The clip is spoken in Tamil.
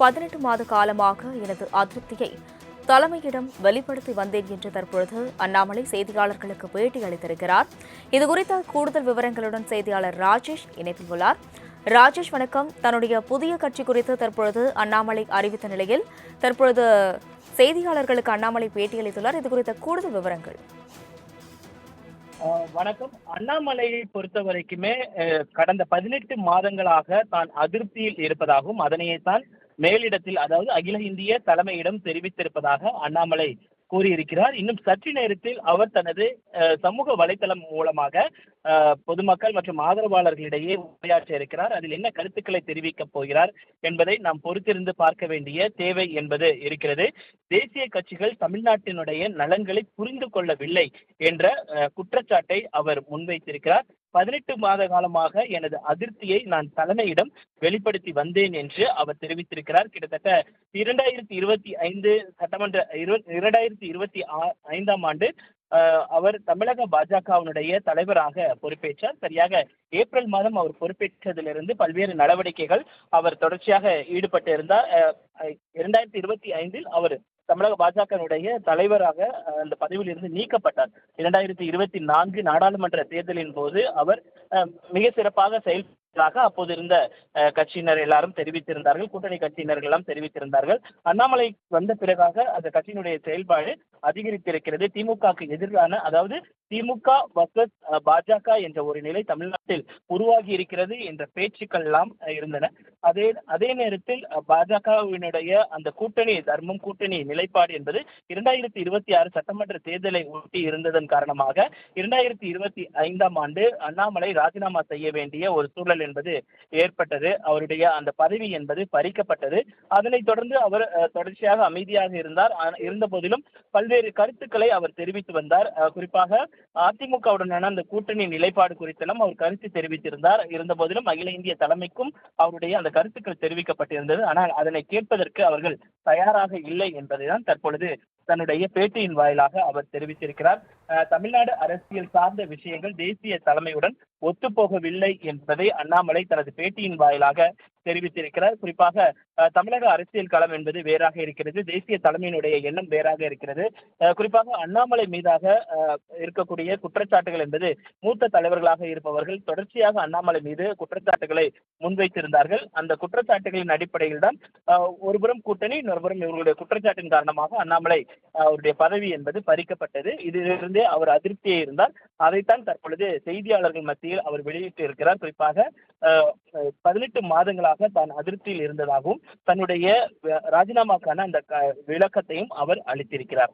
18 மாத காலமாக எனது அதிருப்தியை தலைமையிடம் வெளிப்படுத்தி வந்தேன் என்று தற்பொழுது அண்ணாமலை செய்தியாளர்களுக்கு பேட்டி அளித்திருக்கிறார். இதுகுறித்த கூடுதல் விவரங்களுடன் செய்தியாளர் ராஜேஷ் இணைப்பில் உள்ளார். ராஜேஷ், வணக்கம். தன்னுடைய புதிய கட்சி குறித்து தற்பொழுது அண்ணாமலை அறிவித்த நிலையில் தற்பொழுது செய்தியாளர்களுக்கு அண்ணாமலை பேட்டியளித்துள்ளார். இதுகுறித்த கூடுதல் விவரங்கள். வணக்கம். அண்ணாமலையை பொறுத்த வரைக்குமே கடந்த 18 மாதங்களாக தான் அதிருப்தியில் இருப்பதாகவும் அதனையே தான் மேலிடத்தில், அதாவது அகில இந்திய தலைமையிடம் தெரிவித்திருப்பதாக அண்ணாமலை கூறியிருக்கிறார். இன்னும் சற்று நேரத்தில் அவர் தனது சமூக வலைதளம் மூலமாக பொதுமக்கள் மற்றும் ஆதரவாளர்களிடையே உரையாற்ற இருக்கிறார். அதில் என்ன கருத்துக்களை தெரிவிக்கப் போகிறார் என்பதை நாம் பொறுத்திருந்து பார்க்க வேண்டிய தேவை என்பது இருக்கிறது. தேசிய கட்சிகள் தமிழ்நாட்டினுடைய நலன்களை புரிந்து கொள்ளவில்லை என்ற குற்றச்சாட்டை அவர் முன்வைத்திருக்கிறார். 18 மாத காலமாக எனது அதிருப்தியை நான் தலைமையிடம் வெளிப்படுத்தி வந்தேன் என்று அவர் தெரிவித்திருக்கிறார். கிட்டத்தட்ட 2025 சட்டமன்ற 2025ஆம் ஆண்டு அவர் தமிழக பாஜகவினுடைய தலைவராக பொறுப்பேற்றார். சரியாக ஏப்ரல் மாதம் அவர் பொறுப்பேற்றதிலிருந்து பல்வேறு நடவடிக்கைகள் அவர் தொடர்ச்சியாக ஈடுபட்டு இருந்தார். 2025இல் அவர் தமிழக பாஜகனுடைய தலைவராக அந்த பதவியில் இருந்து நீக்கப்பட்டார். 2024 நாடாளுமன்ற தேர்தலின் போது அவர் மிக சிறப்பாக செயல்பட்டதாக அப்போது இருந்த கட்சியினர் எல்லாரும் தெரிவித்திருந்தார்கள். கூட்டணி கட்சியினர்கள் எல்லாம் தெரிவித்திருந்தார்கள். அண்ணாமலை வந்த பிறகாக அந்த கட்சியினுடைய செயல்பாடு அதிகரித்திருக்கிறது. திமுகவுக்கு எதிரான, அதாவது திமுக வர்சஸ் பாஜக என்ற ஒரு நிலை தமிழ்நாட்டில் உருவாகி இருக்கிறது என்ற பேச்சுக்கள் எல்லாம் இருந்தன. அதே நேரத்தில் பாஜகவினுடைய அந்த கூட்டணி தர்மம், கூட்டணி நிலைப்பாடு என்பது 2026 சட்டமன்ற தேர்தலை ஒட்டி இருந்ததன் காரணமாக 2025ஆம் ஆண்டு அண்ணாமலை ராஜினாமா செய்ய வேண்டிய ஒரு சூழல் என்பது ஏற்பட்டது. அவருடைய அந்த பதவி என்பது பறிக்கப்பட்டது. அதனைத் தொடர்ந்து அவர் தொடர்ச்சியாக அமைதியாக இருந்த போதிலும் பல்வேறு கருத்துக்களை அவர் தெரிவித்து வந்தார். குறிப்பாக அதிமுகவுடனான அந்த கூட்டணி நிலைப்பாடு குறித்தெல்லாம் அவர் கருத்து தெரிவித்திருந்தார். இருந்த போதிலும் அகில இந்திய தலைமைக்கும் அவருடைய அந்த கருத்துக்கள் தெரிவிக்கப்பட்டிருந்தது. ஆனால் அதனை கேட்பதற்கு அவர்கள் தயாராக இல்லை என்பதைதான் தற்பொழுது தன்னுடைய பேட்டியின் வாயிலாக அவர் தெரிவித்திருக்கிறார். தமிழ்நாடு அரசியல் சார்ந்த விஷயங்கள் தேசிய தலைமையுடன் ஒத்துப்போகவில்லை என்பதை அண்ணாமலை தனது பேட்டியின் வாயிலாக தெரிவித்திருக்கிறார். குறிப்பாக தமிழக அரசியல் களம் என்பது வேறாக இருக்கிறது, தேசிய தலைமையினுடைய எண்ணம் வேறாக இருக்கிறது. குறிப்பாக அண்ணாமலை மீதாக இருக்கக்கூடிய குற்றச்சாட்டுகள் என்பது மூத்த தலைவர்களாக இருப்பவர்கள் தொடர்ச்சியாக அண்ணாமலை மீது குற்றச்சாட்டுகளை முன்வைத்திருந்தார்கள். அந்த குற்றச்சாட்டுகளின் அடிப்படையில் தான் ஒருபுறம் கூட்டணி, இன்னொருபுறம் இவர்களுடைய குற்றச்சாட்டின் காரணமாக அண்ணாமலை அவருடைய பதவி என்பது பறிக்கப்பட்டது. இதிலிருந்தே அவர் அதிருப்தியே இருந்தார். அதைத்தான் தற்பொழுது செய்தியாளர்கள் மத்தியில் அவர் வெளியிட்டு இருக்கிறார். குறிப்பாக 18 மாதங்களாக தான் அதிருப்தியில் இருந்ததாகவும் தன்னுடைய ராஜினாமாக்கான அந்த விளக்கத்தையும் அவர் அளித்திருக்கிறார்.